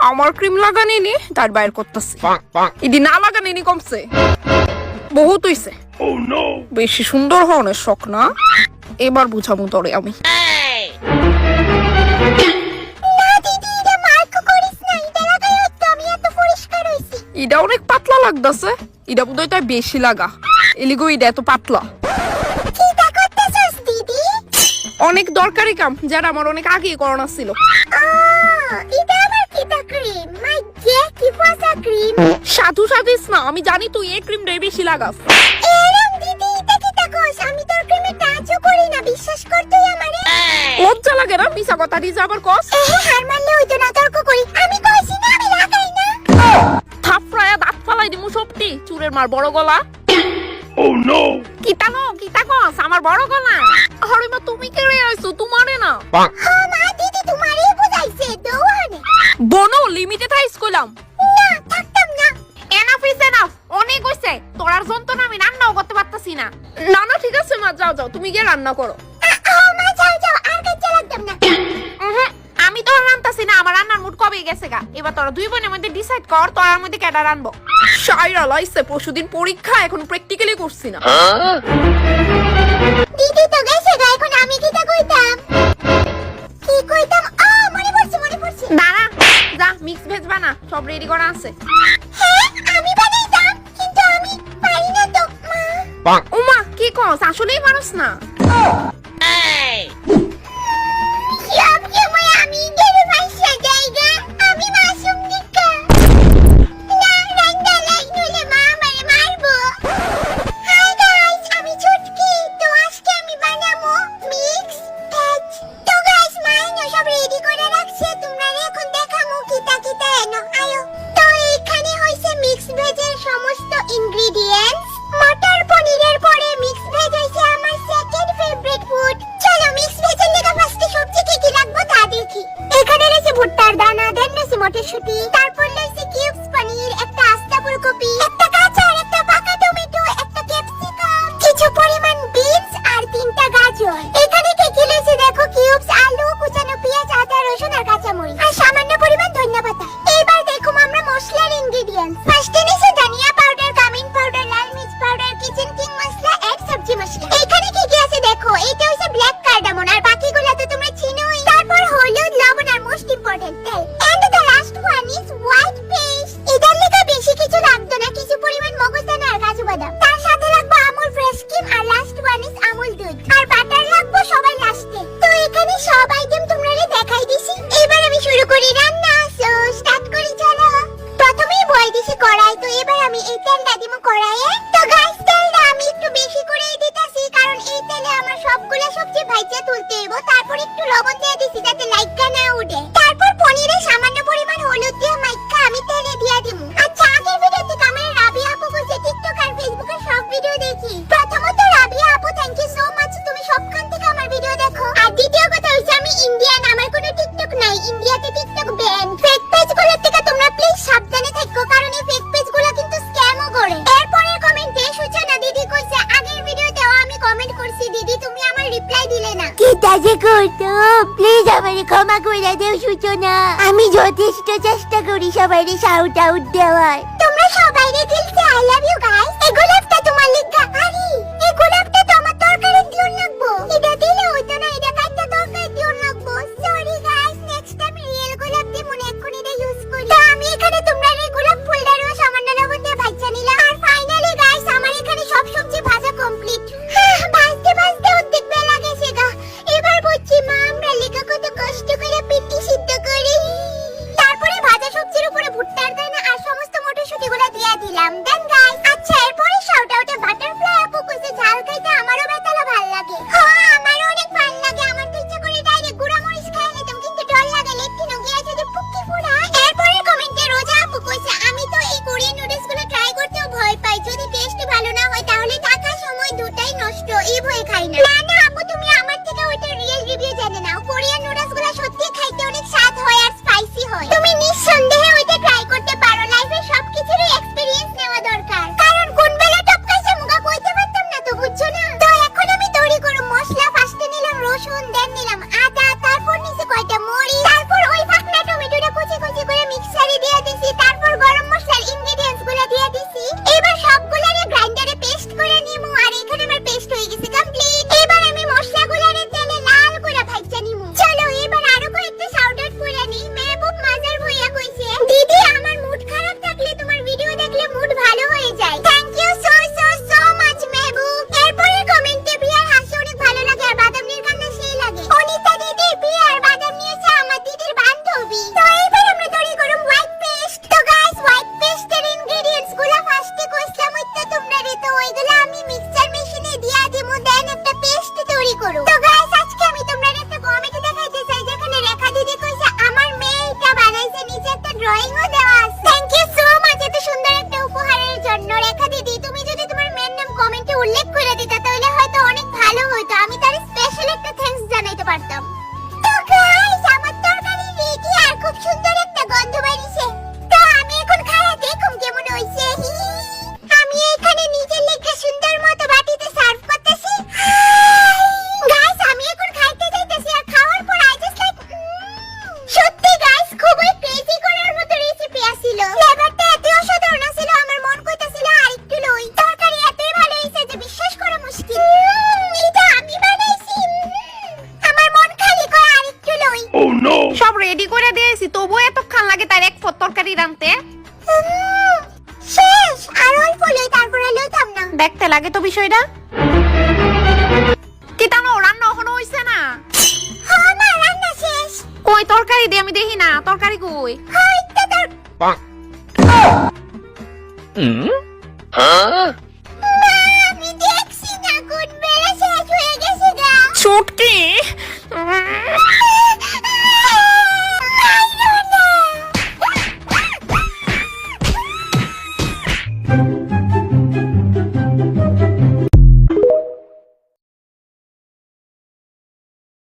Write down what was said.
আমার ক্রিম লাগানি নি তার বাইর করতেছি ইদি না লাগানি নি কমছে বহুত হইছে বেশি সুন্দর হওয়ার শখ না এবার বুঝাবো তোরে আমি ইটা অনেক পাতলা লাগতেছে ইটা বোধহয় তাই বেশি লাগা এলিগো ইটা এত পাতলা অনেক দরকারি কাম যারা আমার অনেক আগে করোনা ছিল সাধু সাধিস না আমি জানি তুই এই ক্রিমটাই বেশি লাগাস লজ্জা লাগে না মিছা কথা দিস আবার কস থাপড়ায়া দাঁত ফালাই দিমু সবটি চুরের মার বড় গলা কিতা কস আমার বড় গলা হরিমা তুমি কে রে আইছো তোমারে না বনো লিমিটে থাইস কইলাম এনাফ ইজ এনাফ অনেক হইছে তোরার যন্ত্রণা আমি রান্নাও করতে পারতাছি না না না ঠিক আছে মা যাও যাও তুমি গিয়ে রান্না করো আমি তো রান্তাছি না আমার রান্নার মুড কবে গেছে গা এবার তোরা দুই বোনের মধ্যে ডিসাইড কর তোরার মধ্যে কেডা রানবো শাইরা লাইছে পরশুদিন পরীক্ষা এখন প্র্যাকটিক্যালি করছি না দিদি তো গেছে গা এখন আমি কিটা কইতাম মনে পড়ছে দাঁড়া যা মিক্স ভেজ বানা সব রেডি করা আছে হ্যাঁ আমি বানাইতাম কিন্তু আমি পারি না তো মা ওমা কি কস আসলেই মানুষ না আমি গেলে মাইশা জায়গা আমি মাসুম নিকা না রান্না লাইনুলে মা আমারে মারবো হাই গাইস আমি ছুটকি তো আজকে আমি বানাবো মিক্স ভেজ তো গাইস মাইনো সব রেডি করে রাখছে তোমরা এখন দেখামু কিতা কিতা এনো আয়ো তো এখানে হইছে মিক্স ভেজের সমস্ত ইনগ্রেডিয়েন্টস মটর পনিরের পরে মিক্স ভেজ হইছে আমার সেকেন্ড ফেভারিট ফুড চলো মিক্স ভেজের লেগা ফার্স্টে সবজি কি কি লাগবে তা দেখি এখানে রয়েছে ভুট্টার দানা দেন রয়েছে মটরশুঁটি তারপর রয়েছে কিউবস পনির একটা আস্তা ফুলকপি একটা কাঁচা আর একটা পাকা টমেটো একটা ক্যাপসিকাম কিছু পরিমাণ বিনস আর তিনটা গাজর এখানে কি কি রয়েছে দেখো কিউবস আলু কুচানো পেঁয়াজ আদা রসুন আর কাঁচামরিচ আর সামান্য পরিমাণ ধনিয়াপাতা এবার দেখো আমরা মশলার ইনগ্রেডিয়েন্টস ফার্স্টে রয়েছে ধনিয়া পাউডার কামিন পাউডার লাল মির্চ পাউডার কিচেন কিং মশলা এন্ড সবজি মশলা এখানে কি কি আছে দেখো এটা হচ্ছে ব্ল্যাক কার্ডামন আর বাকিগুলো তো তোমরা চিনোই তারপর হলুদ লবণ আর মোস্ট ইম্পর্টেন্ট তেল and the last one is white paste এটার লেগে বেশি কিছু লাগতো না কিছু পরিমাণ মগজদানা আর কাজু বাদাম তার সাথে লাগবে আমুল ফ্রেশ ক্রিম আর লাস্ট ওয়ান ইজ আমুল দুধ আর বাটার লাগবে সবাই লাস্টে তো এখানে সব আইটেম তোমরা দেখাই দিছি এবার আমি শুরু করি রান্না সো স্টার্ট করি চলো প্রথমেই বয় দিছি কড়াই তো এবার আমি এই তেলটা দিমু কড়াইয়ে তো গাইস তেলটা আমি একটু বেশি করেই দিতাছি কারণ এই তেলে আমার সবগুলা সবজি ভাইজা তুলতে হইব তারপর একটু লবণ দিয়ে দিছি যাতে লাইকা না উঠে তারপর পনিরে সামান্য পরিমাণ হলুদ দিয়ে মাইকা আমি তেলে দিয়ে দিমু আচ্ছা আগের ভিডিওতে কামের রাবিয়া আপু বলছে টিকটক আর ফেসবুকে সব ভিডিও দেখি প্রথমত রাবিয়া আপু থ্যাংক ইউ সো মাচ তুমি সবখান থেকে আমার ভিডিও দেখো আর দ্বিতীয় কথা হইছে আমি ইন্ডিয়ান আমার কোনো টিকটক নাই ইন্ডিয়াতে টিকটক ব্যান ফেক পেজগুলো থেকে তোমরা প্লিজ সাবধানে থাকো কারণ এই ফেক পেজগুলো কিন্তু স্ক্যামও করে এরপরের কমেন্টে সূচনা দিদি কইছে আগের ভিডিওতেও আমি কমেন্ট করছি দিদি তুমি আমার রিপ্লাই দিলে না কি তাজে করতো প্লিজ আমারে ক্ষমা করে দাও সূচনা আমি যথেষ্ট চেষ্টা করি সবাইকে শাউট আউট দেওয়ার তোমরা সবাইকে দিলছে আই লাভ ইউ গাইস এই গোলাপটা তোমার লিগা আরে এই গোলাপটা তো আমার তরকারি দিও লাগবো এটা দিলে হইতো না এটা কাটটা তরকারি দিও লাগবো sorry guys next time real গোলাপ দিয়ে মনে এখন এটা ইউজ করি তো আমি এখানে তোমরা এই গোলাপ ফুলটারও সামান্য লবণ দিয়ে ভাজা নিলাম আর ফাইনালি গাইস আমার এখানে সব সবজি ভাজা কমপ্লিট ভাজতে ভাজতে অর্ধেক বেলা গেছে গা এবার বুঝছি মা আমরা লেখা কত কষ্ট করে পিঠি সিদ্ধ করি তারপরে ভাজা সবজির উপরে ভুট্টার দানা আর সমস্ত মটরশুঁটিগুলো দিয়ে দিলাম দেন গাইস আচ্ছা ডাইরেক্ট তরকারি রানতে। শেষ আর অল্প লই তারপরে লইতাম না। দেখতে লাগে তো বিষয়টা। কি তানো রান্না এখনো হইছে না? হ্যাঁ মা রান্না শেষ। কই তরকারি দে, আমি দেখি না তরকারি কই। হইতে তোর মা আমি দেখছি না কোন বেলা শেষ হয়ে গেছে গা। চুটকি